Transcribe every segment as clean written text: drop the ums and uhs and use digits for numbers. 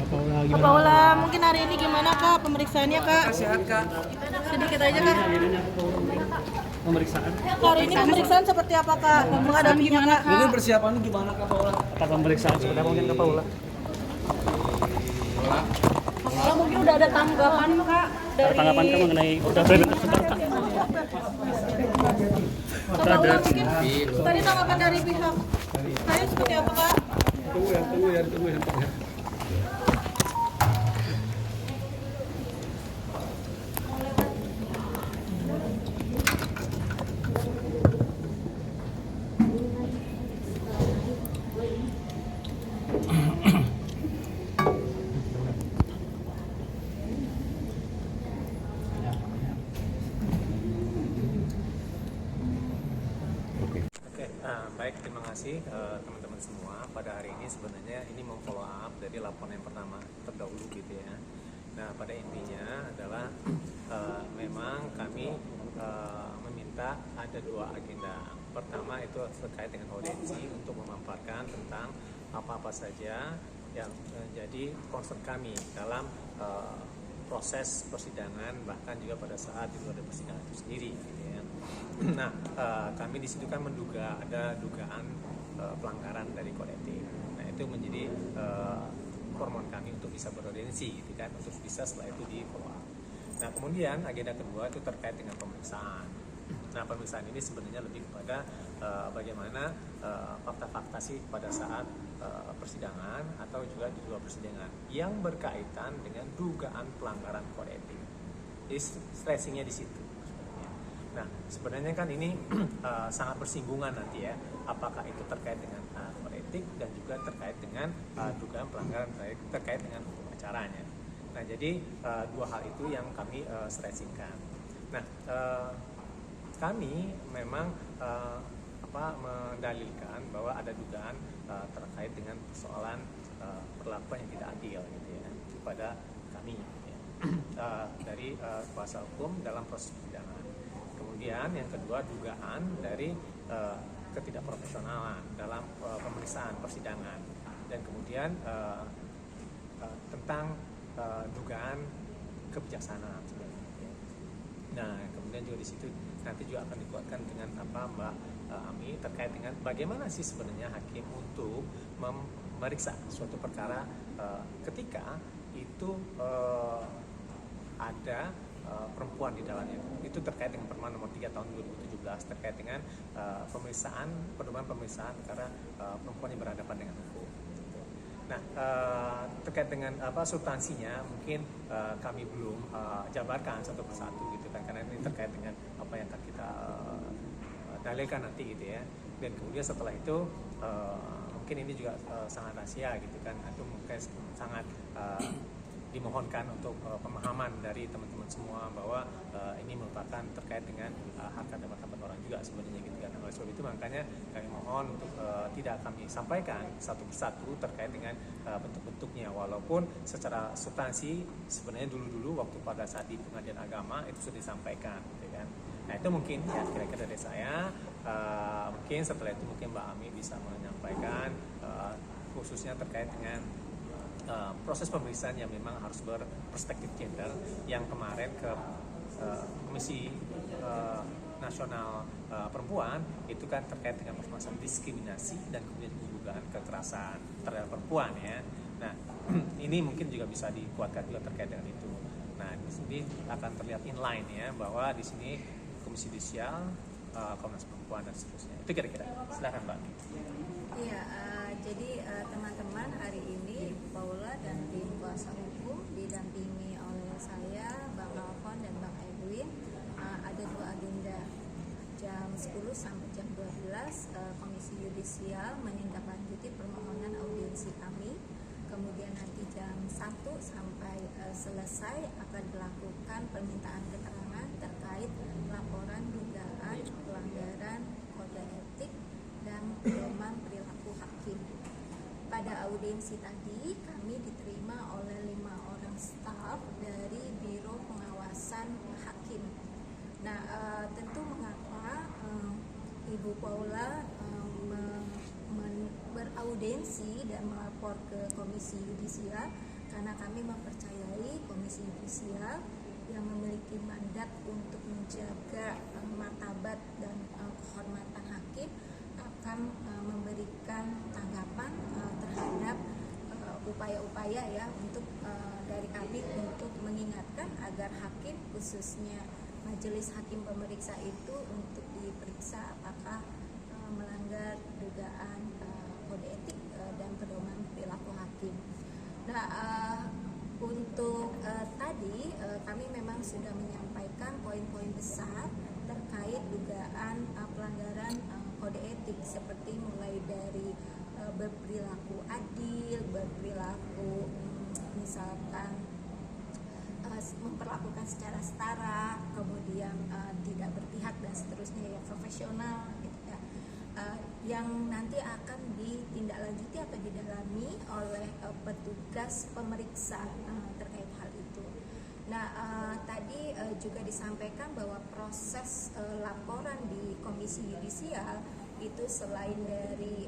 Paula Kak gimana? Paula, mungkin hari ini gimana Kak pemeriksaannya Kak? Sehat Kak. Sedikit aja Kak. Pemeriksaan. Hari ini pemeriksaan seperti apa Kak? Menghadapinya Kak? Mungkin persiapannya gimana Kak Paula? Kata pemeriksaan seperti apa mungkin ke Paula? Paula mungkin udah ada tanggapan Kak dari Tanggapan kamu mengenai udah beredar tersebar Kak? Kak Paula mungkin tadi tanggapan dari pihak saya seperti apa Kak? Tunggu ya. Baik, terima kasih teman-teman semua. Pada hari ini sebenarnya ini mau follow up dari laporan yang pertama terdahulu gitu ya. Nah, pada intinya adalah memang kami meminta ada dua agenda. Pertama itu terkait dengan audiensi untuk memaparkan tentang apa-apa saja yang menjadi concern kami dalam proses persidangan, bahkan juga pada saat itu ada persidangan itu sendiri gitu ya. Nah, kami di situ kan menduga ada dugaan pelanggaran dari kode etik. Nah, itu menjadi permohonan kami untuk bisa beraudiensi gitu kan, untuk bisa setelah itu di follow up. Nah, kemudian agenda kedua itu terkait dengan pemeriksaan. Nah, pemeriksaan ini sebenarnya lebih kepada bagaimana fakta-fakta sih pada saat persidangan atau juga di luar persidangan yang berkaitan dengan dugaan pelanggaran kode etik. Jadi stressingnya di situ. Nah, sebenarnya kan ini sangat bersinggungan nanti ya, apakah itu terkait dengan kode etik dan juga terkait dengan dugaan pelanggaran terkait dengan hukum acaranya. Nah, jadi dua hal itu yang kami stressingkan. Nah, kami memang mendalilkan bahwa ada dugaan terkait dengan persoalan perlakuan yang tidak adil gitu ya kepada kami ya, dari kuasa hukum dalam proses persidangan. Kemudian yang kedua dugaan dari ketidakprofesionalan dalam pemeriksaan persidangan, dan kemudian tentang dugaan kebijaksanaan sebenarnya. Nah, kemudian juga di situ nanti juga akan dikuatkan dengan apa Mbak Ami terkait dengan bagaimana sih sebenarnya hakim untuk memeriksa suatu perkara ketika itu ada perempuan di dalamnya. Itu terkait dengan Permen nomor 3 tahun 2017 terkait dengan pedoman pemeriksaan perkara perempuan yang berhadapan dengan hukum. Nah, terkait dengan substansinya mungkin kami belum jabarkan satu persatu gitu kan, karena ini terkait dengan apa yang akan kita dalilkan nanti gitu ya. Dan kemudian setelah itu mungkin ini juga sangat rahasia gitu kan, itu mungkin sangat dimohonkan untuk pemahaman dari teman-teman semua bahwa ini merupakan terkait dengan harkat dan martabat orang juga sebenarnya gitu kan. Oleh sebab itu makanya kami mohon untuk tidak kami sampaikan satu persatu terkait dengan bentuk-bentuknya, walaupun secara substansi sebenarnya dulu-dulu waktu pada saat di pengadilan agama itu sudah disampaikan gitu kan. Nah, itu mungkin ya kira-kira dari saya. Mungkin setelah itu mungkin Mbak Ami bisa menyampaikan khususnya terkait dengan proses pemeriksaan yang memang harus berperspektif gender yang kemarin ke Komisi Nasional Perempuan itu kan terkait dengan permasalahan diskriminasi dan kemudian dugaan kekerasan terhadap perempuan ya. Nah, ini mungkin juga bisa dikuatkan juga terkait dengan itu. Nah, di sini akan terlihat inline ya bahwa di sini Komisi Judisial, Komnas Perempuan dan seterusnya. Itu kira-kira. Silakan Mbak. Iya, jadi teman-teman hari ini Paula dan tim kuasa hukum didampingi oleh saya, Bang Alfon dan Bang Edwin, ada dua agenda. Jam 10 sampai jam 12 Komisi Yudisial menindaklanjuti permohonan audiensi kami. Kemudian nanti jam 1 sampai selesai akan dilakukan permintaan keterangan terkait laporan dugaan pelanggaran kode etik dan pedoman perilaku hakim. Pada audiensi tadi kami diterima oleh 5 orang staf dari Biro Pengawasan Hakim. Nah, tentu mengapa Ibu Paula beraudiensi dan melapor ke Komisi Yudisial, karena kami mempercayai Komisi Yudisial yang memiliki mandat untuk menjaga martabat dan kehormatan hakim akan memberikan tanggapan terhadap upaya-upaya ya untuk dari kami untuk mengingatkan agar hakim, khususnya majelis hakim pemeriksa itu untuk diperiksa apakah melanggar dugaan kode etik dan pedoman perilaku hakim. Nah, untuk tadi kami memang sudah menyampaikan poin-poin besar terkait dugaan pelanggaran kode etik, seperti mulai dari berperilaku adil, berperilaku misalkan memperlakukan secara setara, kemudian tidak berpihak dan seterusnya, ya profesional gitu ya, yang nanti akan ditindaklanjuti atau didalami oleh petugas pemeriksa terkait hal itu. Nah, tadi juga disampaikan bahwa proses laporan di Komisi Yudisial itu selain dari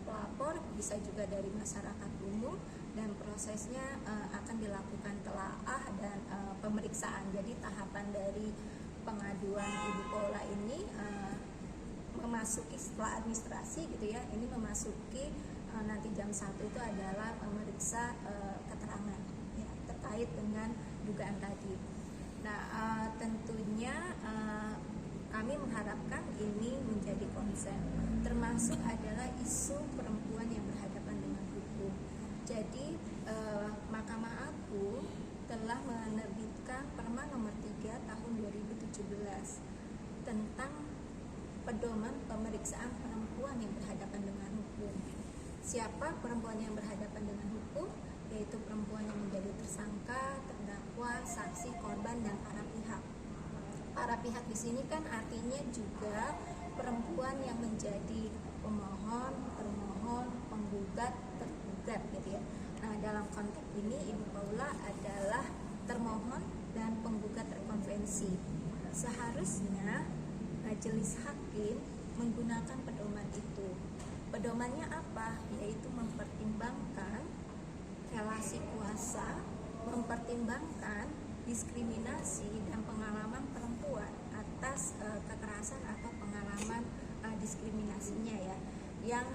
pelapor bisa juga dari masyarakat umum, dan prosesnya akan dilakukan telaah dan pemeriksaan. Jadi tahapan dari pengaduan Ibu Paula ini memasuki setelah administrasi gitu ya, ini memasuki nanti jam 1 itu adalah memeriksa keterangan ya, terkait dengan dugaan tadi. Nah, tentunya kami mengharapkan ini menjadi konsen, termasuk adalah isu perempuan yang berhadapan dengan hukum. Jadi Mahkamah Agung telah menerbitkan Perma nomor 3 tahun 2017 tentang pedoman pemeriksaan perempuan yang berhadapan dengan hukum. Siapa perempuan yang berhadapan dengan hukum? Yaitu perempuan yang menjadi tersangka, terdakwa, saksi, korban, dan para pihak. Para pihak di sini kan artinya juga perempuan yang menjadi pemohon, termohon, penggugat, tergugat gitu ya. Nah, dalam konteks ini Ibu Paula adalah termohon dan penggugat terkonvensi. Seharusnya majelis hakim menggunakan pedoman itu. Pedomannya apa? Yaitu mempertimbangkan relasi kuasa, mempertimbangkan diskriminasi dan pengalaman perempuan atas kekerasan atau pengalaman diskriminasinya ya, yang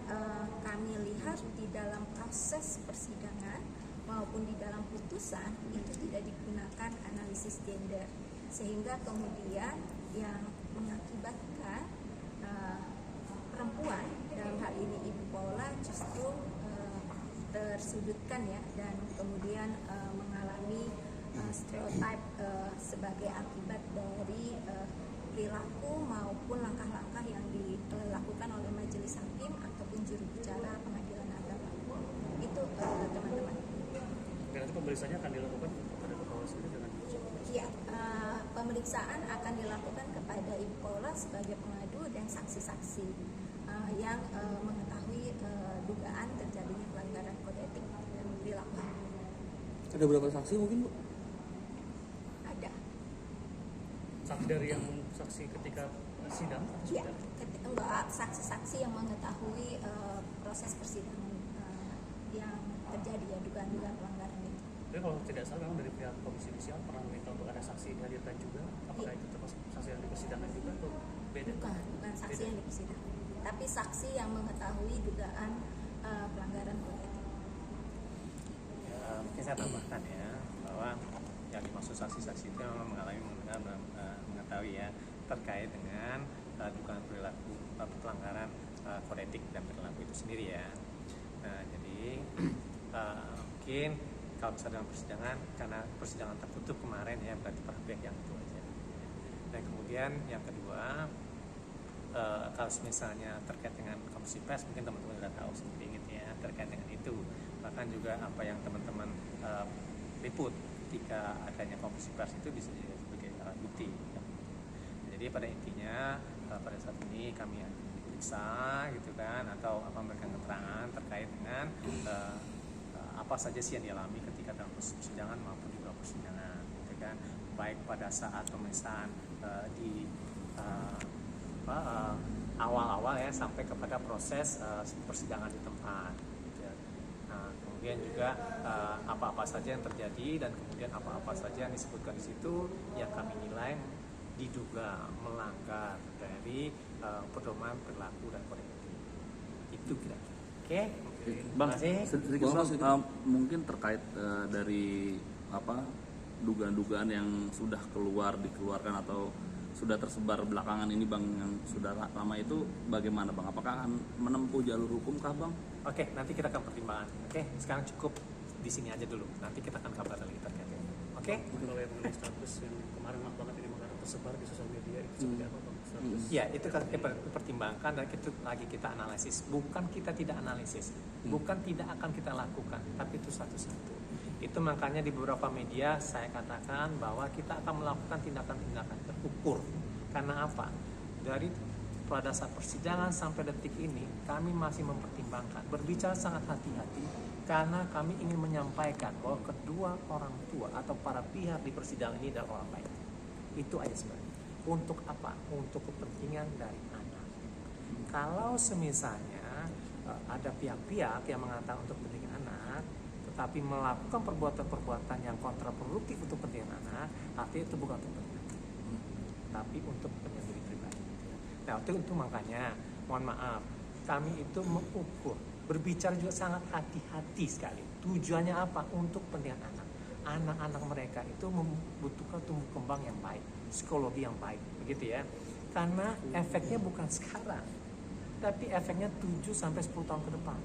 kami lihat di dalam proses persidangan maupun di dalam putusan itu tidak digunakan analisis gender, sehingga kemudian yang mengakibatkan perempuan dalam hal ini Ibu Paula justru tersudutkan ya, dan kemudian mengalami stereotip sebagai akibat dari perilaku maupun langkah-langkah yang dilakukan oleh majelis hakim ataupun juru bicara pengadilan agama. Itu teman-teman. Dan nanti pemeriksaannya akan dilakukan kepada Ibu Paula sendiri dengan Iya, pemeriksaan akan dilakukan kepada Ibu Paula sebagai pengadu dan saksi-saksi yang mengetahui dugaan terjadinya pelanggaran kode etik dan perilaku. Ada berapa saksi mungkin, Bu? Ada. saksi dari yang saksi ketika sidang atau Iya, sudah? enggak, saksi-saksi yang mengetahui proses persidangan yang terjadi ya, dugaan-dugaan pelanggaran itu. Tapi kalau tidak salah memang dari pihak Komisi Yudisial pernah meminta untuk ada saksi dihadirkan juga. Apakah itu termasuk saksi yang di persidangan juga atau beda? Bukan saksi Beda. yang di persidangan, tapi saksi yang mengetahui dugaan pelanggaran kode etik. Ya, mungkin saya tambahkan ya bahwa yang dimaksud saksi-saksi itu memang mengalami mengetahui ya terkait dengan dugaan perilaku pelanggaran kode etik dan perilaku itu sendiri ya. Nah, jadi mungkin kalau misalnya dalam persidangan, karena persidangan tertutup kemarin ya, berarti per pihak yang itu aja. Dan kemudian yang kedua, kalau misalnya terkait dengan komisi pers, mungkin teman-teman sudah tahu sedikit ya terkait dengan itu. Bahkan juga apa yang teman-teman liput ketika adanya komisi pers itu bisa jadi sebagai alat bukti. Jadi pada intinya pada saat ini kami diperiksa gitu kan, atau apa memberikan keterangan terkait dengan apa saja sih yang dialami ketika dalam proses persidangan maupun di luar persidangan gitu kan, baik pada saat pemeriksaan di awal-awal ya sampai kepada proses persidangan di tempat gitu. Nah, kemudian juga apa-apa saja yang terjadi dan kemudian apa-apa saja yang disebutkan di situ yang kami nilai diduga melanggar dari pedoman perilaku dan kode etik. Itu kira-kira. Oke. Bang, Terima kasih. sedikit Bang, mungkin terkait dari dugaan-dugaan yang sudah dikeluarkan atau sudah tersebar belakangan ini Bang, yang sudah lama itu bagaimana Bang? Apakah akan menempuh jalur hukum kah Bang? Oke, nanti kita akan pertimbangkan. Oke, sekarang cukup di sini aja dulu. Nanti kita akan kabar lagi terkait. Oke? Kalau yang mengenai status yang kemarin maaf banget ini mengarah tersebar di sosial media itu seperti apa Bang? Status Ya, itu kan kita pertimbangkan dan itu lagi kita analisis. Bukan kita tidak analisis, bukan tidak akan kita lakukan, tapi itu satu-satu. Itu makanya di beberapa media saya katakan bahwa kita akan melakukan tindakan-tindakan terukur. Karena apa? Dari pada saat persidangan sampai detik ini kami masih mempertimbangkan, berbicara sangat hati-hati karena kami ingin menyampaikan bahwa kedua orang tua atau para pihak di persidangan ini adalah orang baik. Itu aja sebenarnya. Untuk apa? Untuk kepentingan dari anak. Kalau semisalnya ada pihak-pihak yang mengatakan untuk kepentingan anak, tetapi melakukan perbuatan-perbuatan yang kontraproduktif untuk kepentingan anak, artinya itu bukan untuk kepentingan anak, tapi untuk kepentingan diri pribadi. Nah, itu makanya, mohon maaf, kami itu mengukur, berbicara juga sangat hati-hati sekali. Tujuannya apa? Untuk kepentingan anak. Anak-anak mereka itu membutuhkan tumbuh kembang yang baik, psikologi yang baik, begitu ya. Karena efeknya bukan sekarang, tapi efeknya 7-10 tahun ke depan.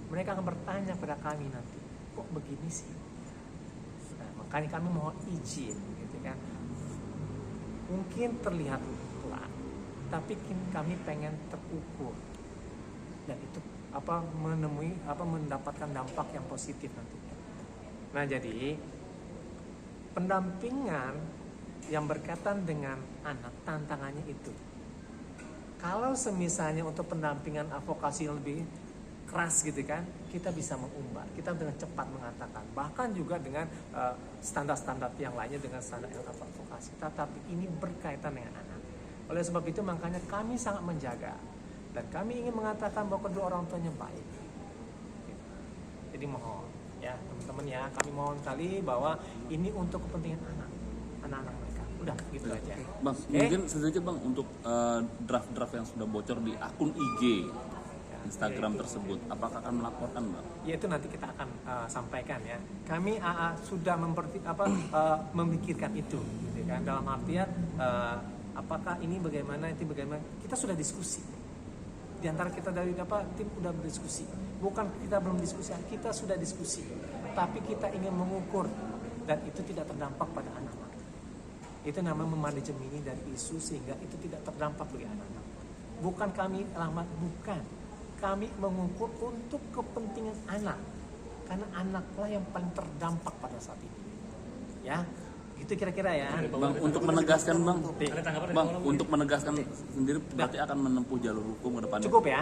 Mereka akan bertanya pada kami nanti, kok begini sih? Nah, makanya kami mohon izin, gitu kan. Mungkin terlihat pelan, tapi kami pengen terukur dan itu mendapatkan dampak yang positif nantinya. Nah, jadi pendampingan yang berkaitan dengan anak, tantangannya itu. Kalau semisalnya untuk pendampingan advokasi yang lebih keras gitu kan, kita bisa mengumbar, kita dengan cepat mengatakan, bahkan juga dengan standar-standar yang lainnya dengan standar yang advokasi. Tetapi ini berkaitan dengan anak. Oleh sebab itu makanya kami sangat menjaga dan kami ingin mengatakan bahwa kedua orang tuanya baik. Jadi mohon ya teman-teman ya, kami mohon sekali bahwa ini untuk kepentingan anak-anak mereka. Udah gitu aja. Bang, mungkin sedikit Bang untuk draft-draft yang sudah bocor di akun IG Instagram tersebut, apakah akan melaporkan Bang? Ya itu nanti kita akan sampaikan ya. Kami sudah memikirkan itu, gitu kan. Dalam artian apakah ini bagaimana, itu bagaimana? Kita sudah diskusi. Di antara kita dari tim udah berdiskusi. Bukan kita belum diskusi, kita sudah diskusi. Tapi kita ingin mengukur dan itu tidak terdampak pada anak-anak. Itu namanya memanajemeni dari isu sehingga itu tidak terdampak bagi anak-anak. Bukan kami alamat, bukan. Kami mengukur untuk kepentingan anak, karena anaklah yang paling terdampak pada saat ini. Ya, gitu kira-kira ya. Bang, untuk menegaskan Bang, Ada tanggapan dari Bang, Bang? untuk menegaskan sendiri berarti akan menempuh jalur hukum ke depannya. Cukup ya,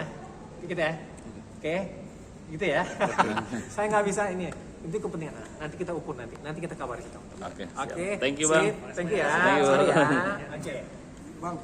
gitu ya. Oke, gitu ya. Saya nggak bisa ini. Itu kepentingan anak. Nanti kita ukur nanti kita kabari kita. Oke, siap. Oke. Thank you Bang. Thank you ya. Thank you. Sorry ya. Oke. Bang,